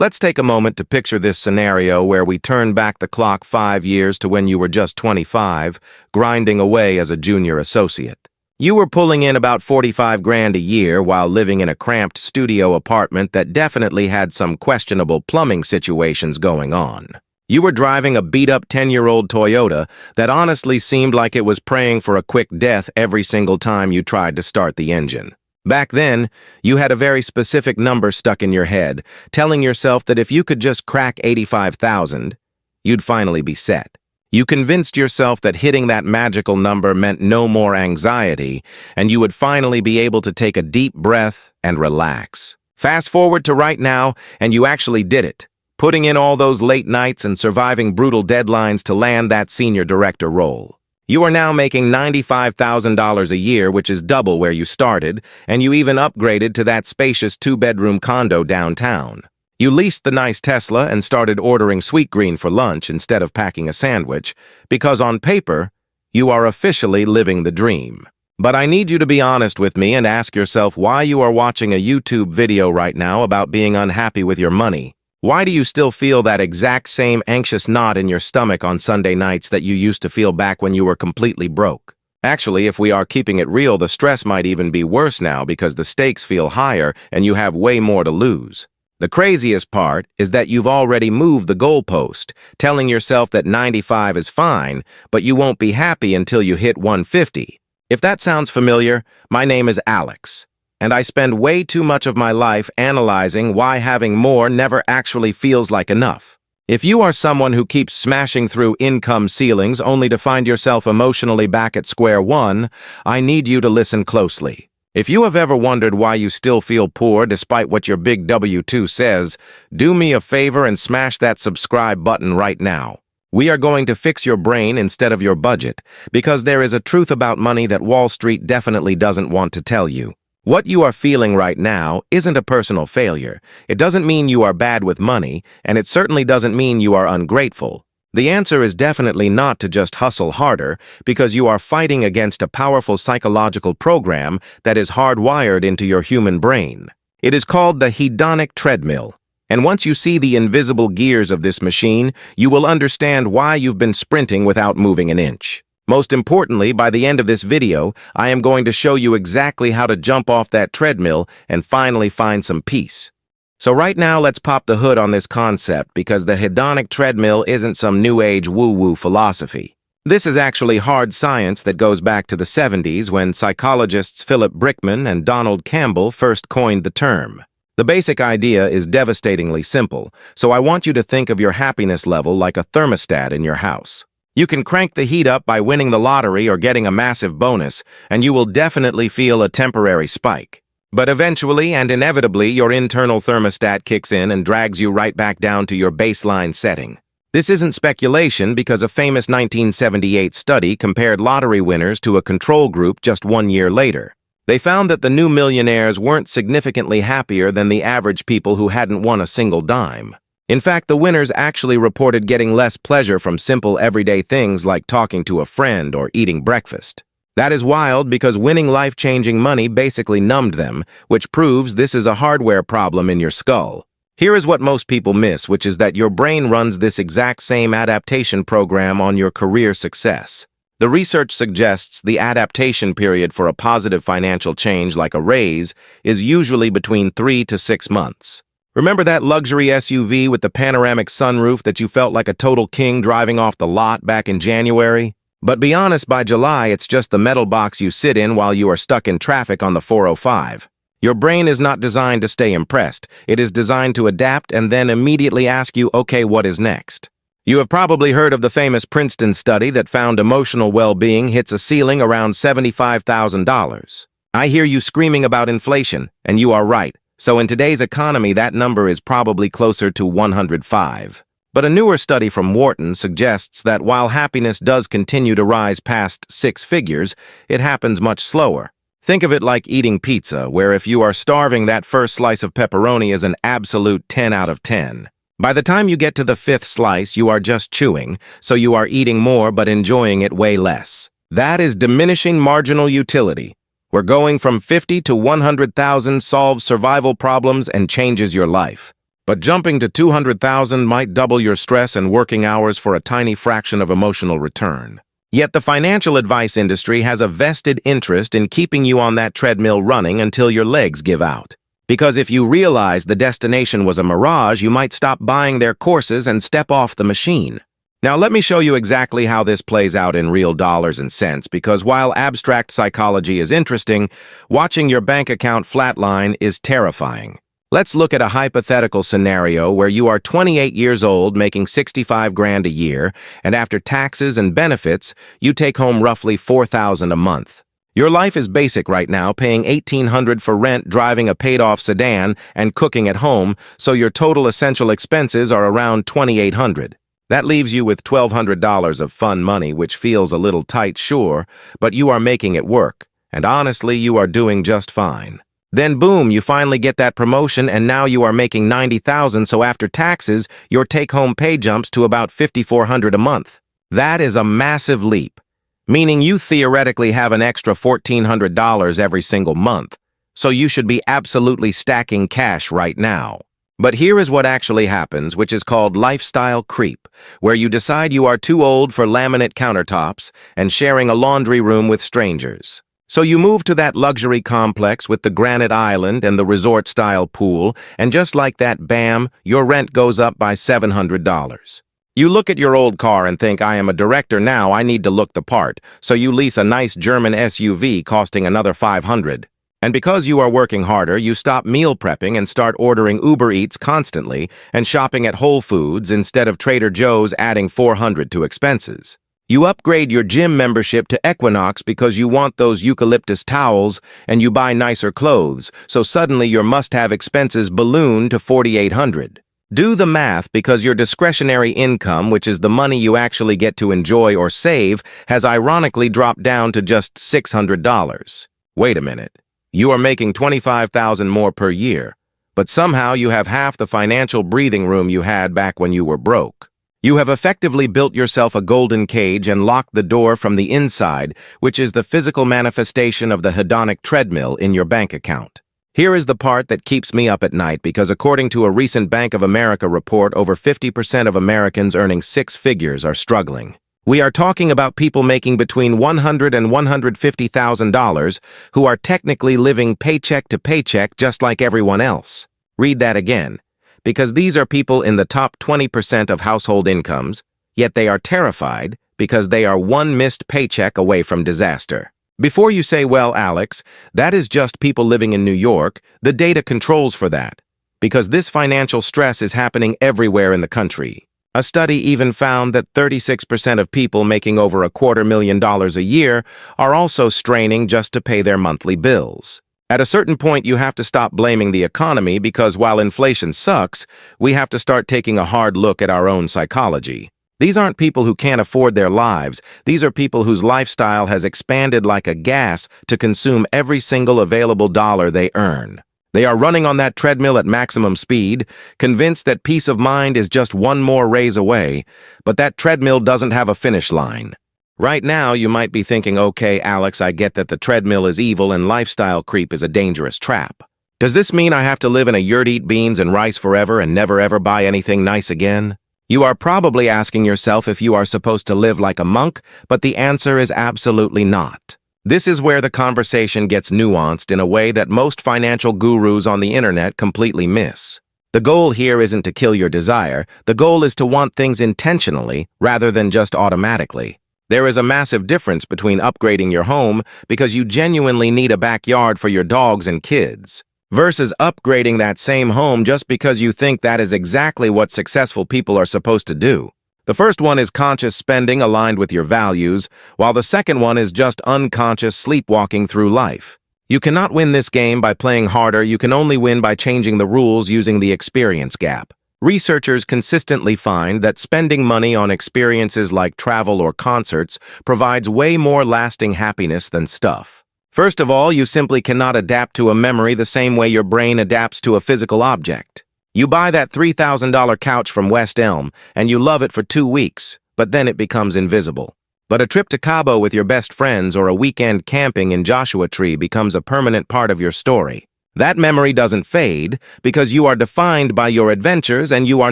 Let's take a moment to picture this scenario where we turn back the clock 5 years to when you were just 25, grinding away as a junior associate. You were pulling in about 45 grand a year while living in a cramped studio apartment that definitely had some questionable plumbing situations going on. You were driving a beat-up 10-year-old Toyota that honestly seemed like it was praying for a quick death every single time you tried to start the engine. Back then, you had a very specific number stuck in your head, telling yourself that if you could just crack 85,000, you'd finally be set. You convinced yourself that hitting that magical number meant no more anxiety, and you would finally be able to take a deep breath and relax. Fast forward to right now, and you actually did it, putting in all those late nights and surviving brutal deadlines to land that senior director role. You are now making $95,000 a year, which is double where you started, and you even upgraded to that spacious 2-bedroom condo downtown. You leased the nice Tesla and started ordering Sweetgreen for lunch instead of packing a sandwich, because on paper, you are officially living the dream. But I need you to be honest with me and ask yourself why you are watching a YouTube video right now about being unhappy with your money. Why do you still feel that exact same anxious knot in your stomach on Sunday nights that you used to feel back when you were completely broke? Actually, if we are keeping it real, the stress might even be worse now because the stakes feel higher and you have way more to lose. The craziest part is that you've already moved the goalpost, telling yourself that 95 is fine, but you won't be happy until you hit 150. If that sounds familiar, my name is Alex, and I spend way too much of my life analyzing why having more never actually feels like enough. If you are someone who keeps smashing through income ceilings only to find yourself emotionally back at square one, I need you to listen closely. If you have ever wondered why you still feel poor despite what your big W-2 says, do me a favor and smash that subscribe button right now. We are going to fix your brain instead of your budget, because there is a truth about money that Wall Street definitely doesn't want to tell you. What you are feeling right now isn't a personal failure. It doesn't mean you are bad with money, and it certainly doesn't mean you are ungrateful. The answer is definitely not to just hustle harder, because you are fighting against a powerful psychological program that is hardwired into your human brain. It is called the Hedonic Treadmill, and once you see the invisible gears of this machine, you will understand why you've been sprinting without moving an inch. Most importantly, by the end of this video, I am going to show you exactly how to jump off that treadmill and finally find some peace. So right now, let's pop the hood on this concept, because the hedonic treadmill isn't some new age woo-woo philosophy. This is actually hard science that goes back to the 70s when psychologists Philip Brickman and Donald Campbell first coined the term. The basic idea is devastatingly simple, so I want you to think of your happiness level like a thermostat in your house. You can crank the heat up by winning the lottery or getting a massive bonus, and you will definitely feel a temporary spike. But eventually and inevitably, your internal thermostat kicks in and drags you right back down to your baseline setting. This isn't speculation, because a famous 1978 study compared lottery winners to a control group just 1 year later. They found that the new millionaires weren't significantly happier than the average people who hadn't won a single dime. In fact, the winners actually reported getting less pleasure from simple everyday things like talking to a friend or eating breakfast. That is wild, because winning life-changing money basically numbed them, which proves this is a hardware problem in your skull. Here is what most people miss, which is that your brain runs this exact same adaptation program on your career success. The research suggests the adaptation period for a positive financial change like a raise is usually between 3 to 6 months. Remember that luxury SUV with the panoramic sunroof that you felt like a total king driving off the lot back in January? But be honest, by July, it's just the metal box you sit in while you are stuck in traffic on the 405. Your brain is not designed to stay impressed. It is designed to adapt and then immediately ask you, okay, what is next? You have probably heard of the famous Princeton study that found emotional well-being hits a ceiling around $75,000. I hear you screaming about inflation, and you are right. So in today's economy, that number is probably closer to 105. But a newer study from Wharton suggests that while happiness does continue to rise past 6 figures, it happens much slower. Think of it like eating pizza, where if you are starving, that first slice of pepperoni is an absolute 10 out of 10. By the time you get to the 5th slice, you are just chewing, so you are eating more but enjoying it way less. That is diminishing marginal utility. Where going from 50 to 100,000 solves survival problems and changes your life. But jumping to 200,000 might double your stress and working hours for a tiny fraction of emotional return. Yet the financial advice industry has a vested interest in keeping you on that treadmill running until your legs give out. Because if you realize the destination was a mirage, you might stop buying their courses and step off the machine. Now let me show you exactly how this plays out in real dollars and cents, because while abstract psychology is interesting, watching your bank account flatline is terrifying. Let's look at a hypothetical scenario where you are 28 years old making 65 grand a year, and after taxes and benefits, you take home roughly 4,000 a month. Your life is basic right now, paying $1,800 for rent, driving a paid-off sedan, and cooking at home, so your total essential expenses are around $2,800. That leaves you with $1,200 of fun money, which feels a little tight, sure, but you are making it work, and honestly, you are doing just fine. Then boom, you finally get that promotion and now you are making $90,000, so after taxes, your take-home pay jumps to about $5,400 a month. That is a massive leap, meaning you theoretically have an extra $1,400 every single month, so you should be absolutely stacking cash right now. But here is what actually happens, which is called lifestyle creep, where you decide you are too old for laminate countertops and sharing a laundry room with strangers. So you move to that luxury complex with the granite island and the resort-style pool, and just like that, bam, your rent goes up by $700. You look at your old car and think, I am a director now, I need to look the part, so you lease a nice German SUV costing another $500. And because you are working harder, you stop meal prepping and start ordering Uber Eats constantly and shopping at Whole Foods instead of Trader Joe's, adding $400 to expenses. You upgrade your gym membership to Equinox because you want those eucalyptus towels, and you buy nicer clothes, so suddenly your must-have expenses balloon to $4,800. Do the math, because your discretionary income, which is the money you actually get to enjoy or save, has ironically dropped down to just $600. Wait a minute. You are making $25,000 more per year, but somehow you have half the financial breathing room you had back when you were broke. You have effectively built yourself a golden cage and locked the door from the inside, which is the physical manifestation of the hedonic treadmill in your bank account. Here is the part that keeps me up at night, because according to a recent Bank of America report, over 50% of Americans earning six figures are struggling. We are talking about people making between $100,000 and $150,000 who are technically living paycheck to paycheck just like everyone else. Read that again. Because these are people in the top 20% of household incomes, yet they are terrified because they are one missed paycheck away from disaster. Before you say, well, Alex, that is just people living in New York, the data controls for that, because this financial stress is happening everywhere in the country. A study even found that 36% of people making over $250,000 a year are also straining just to pay their monthly bills. At a certain point, you have to stop blaming the economy, because while inflation sucks, we have to start taking a hard look at our own psychology. These aren't people who can't afford their lives. These are people whose lifestyle has expanded like a gas to consume every single available dollar they earn. They are running on that treadmill at maximum speed, convinced that peace of mind is just one more raise away, but that treadmill doesn't have a finish line. Right now, you might be thinking, okay, Alex, I get that the treadmill is evil and lifestyle creep is a dangerous trap. Does this mean I have to live in a yurt, eat beans and rice forever and never ever buy anything nice again? You are probably asking yourself if you are supposed to live like a monk, but the answer is absolutely not. This is where the conversation gets nuanced in a way that most financial gurus on the internet completely miss. The goal here isn't to kill your desire. The goal is to want things intentionally rather than just automatically. There is a massive difference between upgrading your home because you genuinely need a backyard for your dogs and kids, versus upgrading that same home just because you think that is exactly what successful people are supposed to do. The first one is conscious spending aligned with your values, while the second one is just unconscious sleepwalking through life. You cannot win this game by playing harder. You can only win by changing the rules using the experience gap. Researchers consistently find that spending money on experiences like travel or concerts provides way more lasting happiness than stuff. First of all, you simply cannot adapt to a memory the same way your brain adapts to a physical object. You buy that $3,000 couch from West Elm, and you love it for 2 weeks, but then it becomes invisible. But a trip to Cabo with your best friends or a weekend camping in Joshua Tree becomes a permanent part of your story. That memory doesn't fade because you are defined by your adventures and you are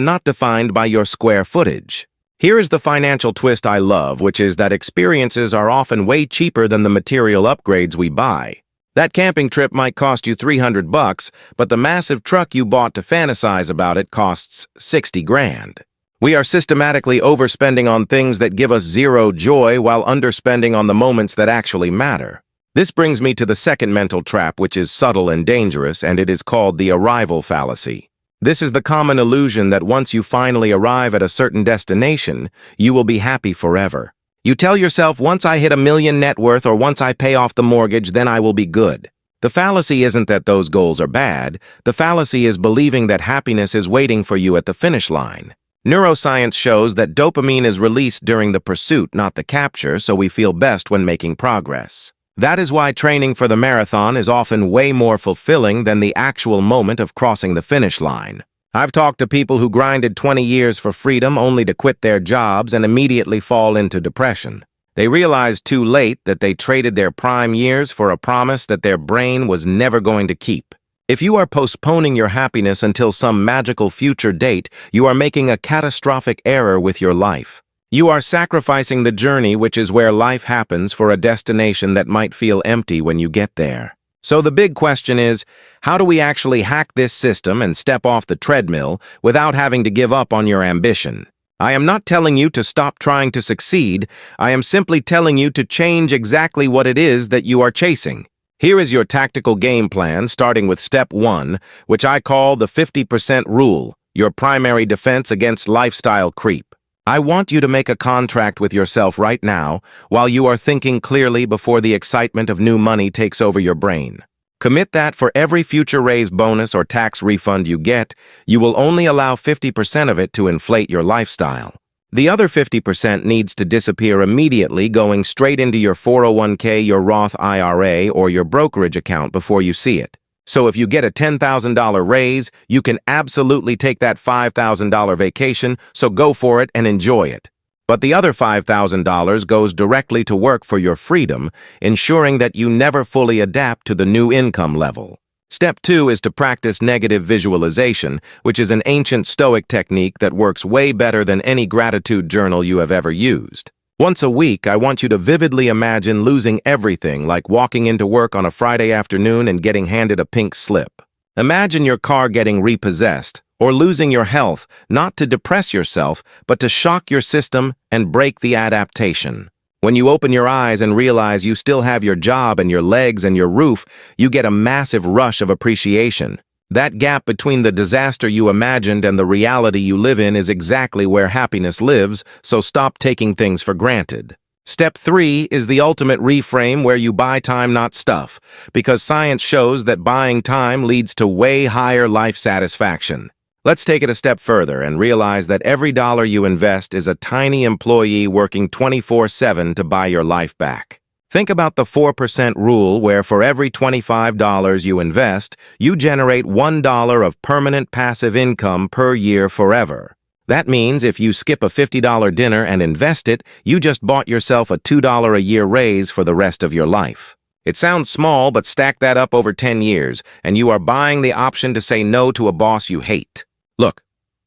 not defined by your square footage. Here is the financial twist I love, which is that experiences are often way cheaper than the material upgrades we buy. That camping trip might cost you $300, but the massive truck you bought to fantasize about it costs 60 grand. We are systematically overspending on things that give us zero joy while underspending on the moments that actually matter. This brings me to the second mental trap, which is subtle and dangerous, and it is called the arrival fallacy. This is the common illusion that once you finally arrive at a certain destination, you will be happy forever. You tell yourself, once I hit $1 million net worth or once I pay off the mortgage, then I will be good. The fallacy isn't that those goals are bad. The fallacy is believing that happiness is waiting for you at the finish line. Neuroscience shows that dopamine is released during the pursuit, not the capture, so we feel best when making progress. That is why training for the marathon is often way more fulfilling than the actual moment of crossing the finish line. I've talked to people who grinded 20 years for freedom only to quit their jobs and immediately fall into depression. They realized too late that they traded their prime years for a promise that their brain was never going to keep. If you are postponing your happiness until some magical future date, you are making a catastrophic error with your life. You are sacrificing the journey, which is where life happens, for a destination that might feel empty when you get there. So the big question is, how do we actually hack this system and step off the treadmill without having to give up on your ambition? I am not telling you to stop trying to succeed. I am simply telling you to change exactly what it is that you are chasing. Here is your tactical game plan, starting with step 1, which I call the 50% rule, your primary defense against lifestyle creep. I want you to make a contract with yourself right now while you are thinking clearly before the excitement of new money takes over your brain. Commit that for every future raise bonus or tax refund you get, you will only allow 50% of it to inflate your lifestyle. The other 50% needs to disappear immediately, going straight into your 401k, your Roth IRA, or your brokerage account before you see it. So if you get a $10,000 raise, you can absolutely take that $5,000 vacation, so go for it and enjoy it. But the other $5,000 goes directly to work for your freedom, ensuring that you never fully adapt to the new income level. Step 2 is to practice negative visualization, which is an ancient Stoic technique that works way better than any gratitude journal you have ever used. Once a week, I want you to vividly imagine losing everything, like walking into work on a Friday afternoon and getting handed a pink slip. Imagine your car getting repossessed, or losing your health, not to depress yourself, but to shock your system and break the adaptation. When you open your eyes and realize you still have your job and your legs and your roof, you get a massive rush of appreciation. That gap between the disaster you imagined and the reality you live in is exactly where happiness lives, so stop taking things for granted. Step 3 is the ultimate reframe, where you buy time, not stuff, because science shows that buying time leads to way higher life satisfaction. Let's take it a step further and realize that every dollar you invest is a tiny employee working 24/7 to buy your life back. Think about the 4% rule, where for every $25 you invest, you generate $1 of permanent passive income per year forever. That means if you skip a $50 dinner and invest it, you just bought yourself a $2 a year raise for the rest of your life. It sounds small, but stack that up over 10 years, and you are buying the option to say no to a boss you hate. Look,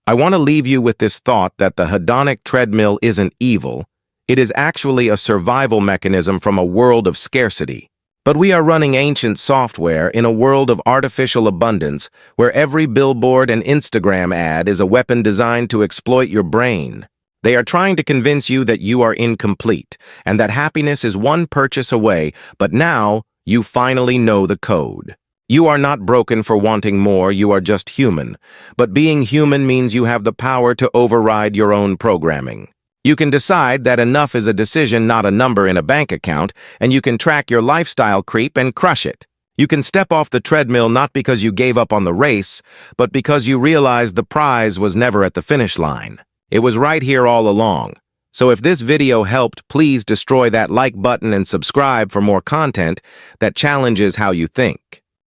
I want to leave you with this thought that the hedonic treadmill isn't evil. It is actually a survival mechanism from a world of scarcity. But we are running ancient software in a world of artificial abundance, where every billboard and Instagram ad is a weapon designed to exploit your brain. They are trying to convince you that you are incomplete, and that happiness is one purchase away, but now you finally know the code. You are not broken for wanting more, you are just human. But being human means you have the power to override your own programming. You can decide that enough is a decision, not a number in a bank account, and you can track your lifestyle creep and crush it. You can step off the treadmill not because you gave up on the race, but because you realized the prize was never at the finish line. It was right here all along. So if this video helped, please destroy that like button and subscribe for more content that challenges how you think.